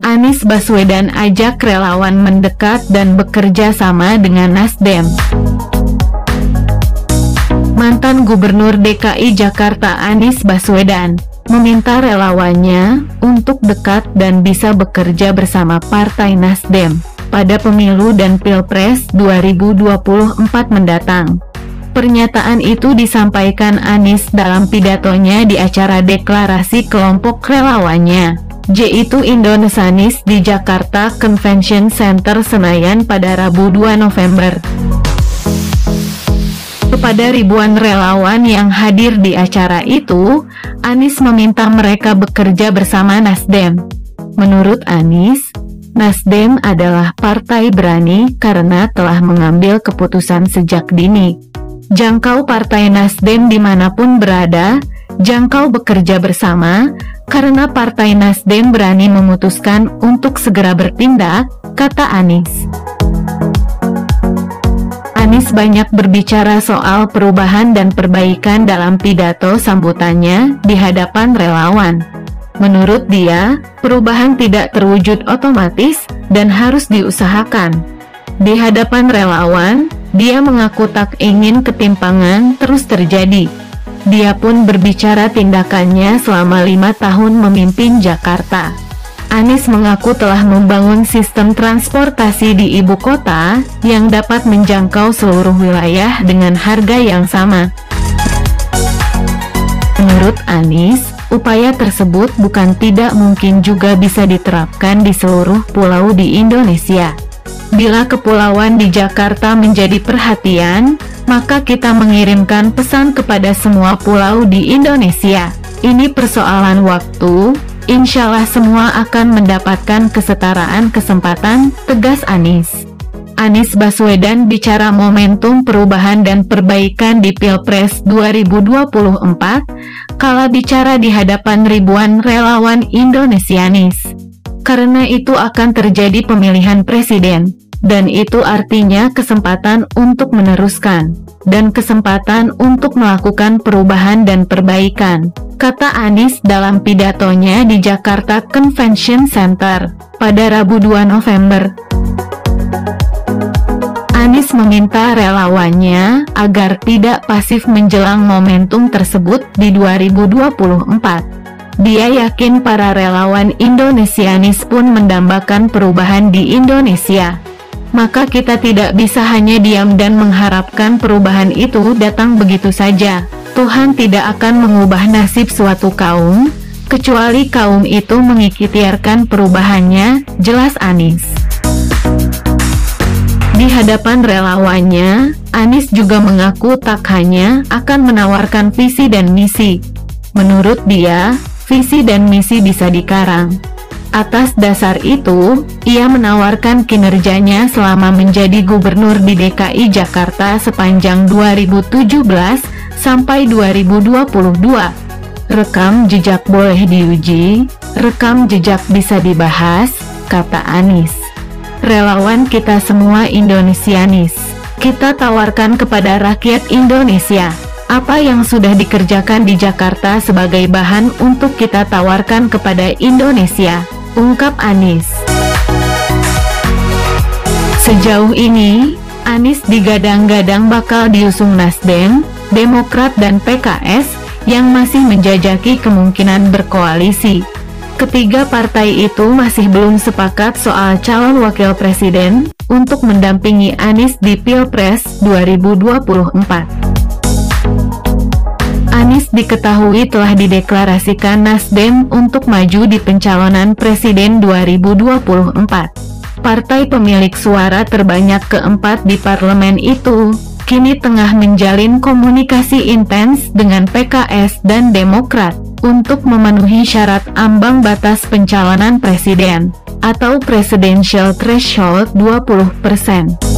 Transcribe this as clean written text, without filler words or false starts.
Anies Baswedan ajak relawan mendekat dan bekerja sama dengan Nasdem. Mantan Gubernur DKI Jakarta Anies Baswedan meminta relawannya untuk dekat dan bisa bekerja bersama Partai Nasdem pada pemilu dan Pilpres 2024 mendatang. Pernyataan itu disampaikan Anies dalam pidatonya di acara deklarasi kelompok relawannya, yaitu Indonesanis di Jakarta Convention Center Senayan pada Rabu 2 November. Kepada ribuan relawan yang hadir di acara itu, Anies meminta mereka bekerja bersama Nasdem. Menurut Anies, Nasdem adalah partai berani karena telah mengambil keputusan sejak dini. Jangkau Partai Nasdem dimanapun berada, jangkau bekerja bersama, karena Partai Nasdem berani memutuskan untuk segera bertindak, kata Anies. Anies banyak berbicara soal perubahan dan perbaikan dalam pidato sambutannya di hadapan relawan. Menurut dia, perubahan tidak terwujud otomatis dan harus diusahakan. Di hadapan relawan, dia mengaku tak ingin ketimpangan terus terjadi. Dia pun berbicara tindakannya selama 5 tahun memimpin Jakarta. Anies mengaku telah membangun sistem transportasi di ibu kota yang dapat menjangkau seluruh wilayah dengan harga yang sama. Menurut Anies, upaya tersebut bukan tidak mungkin juga bisa diterapkan di seluruh pulau di Indonesia. Bila kepulauan di Jakarta menjadi perhatian, maka kita mengirimkan pesan kepada semua pulau di Indonesia. Ini persoalan waktu, insyaallah semua akan mendapatkan kesetaraan kesempatan, tegas Anies. Anies Baswedan bicara momentum perubahan dan perbaikan di Pilpres 2024, kala bicara di hadapan ribuan relawan Indonesianis. Karena itu akan terjadi pemilihan presiden, dan itu artinya kesempatan untuk meneruskan, dan kesempatan untuk melakukan perubahan dan perbaikan, kata Anies dalam pidatonya di Jakarta Convention Center pada Rabu 2 November. Anies meminta relawannya agar tidak pasif menjelang momentum tersebut di 2024. Dia yakin para relawan Indonesianis pun mendambakan perubahan di Indonesia. Maka kita tidak bisa hanya diam dan mengharapkan perubahan itu datang begitu saja. Tuhan tidak akan mengubah nasib suatu kaum, kecuali kaum itu mengikhtiarkan perubahannya, jelas Anies. Di hadapan relawannya, Anies juga mengaku tak hanya akan menawarkan visi dan misi. Menurut dia, visi dan misi bisa dikarang. Atas dasar itu, ia menawarkan kinerjanya selama menjadi gubernur di DKI Jakarta sepanjang 2017 sampai 2022. Rekam jejak boleh diuji, rekam jejak bisa dibahas, kata Anies. Relawan kita semua Indonesianis. Kita tawarkan kepada rakyat Indonesia apa yang sudah dikerjakan di Jakarta sebagai bahan untuk kita tawarkan kepada Indonesia, ungkap Anies. Sejauh ini, Anies digadang-gadang bakal diusung Nasdem, Demokrat dan PKS yang masih menjajaki kemungkinan berkoalisi. Ketiga partai itu masih belum sepakat soal calon wakil presiden untuk mendampingi Anies di Pilpres 2024. Anies diketahui telah dideklarasikan Nasdem untuk maju di pencalonan presiden 2024. Partai pemilik suara terbanyak keempat di parlemen itu, kini tengah menjalin komunikasi intens dengan PKS dan Demokrat untuk memenuhi syarat ambang batas pencalonan presiden, atau presidential threshold 20%.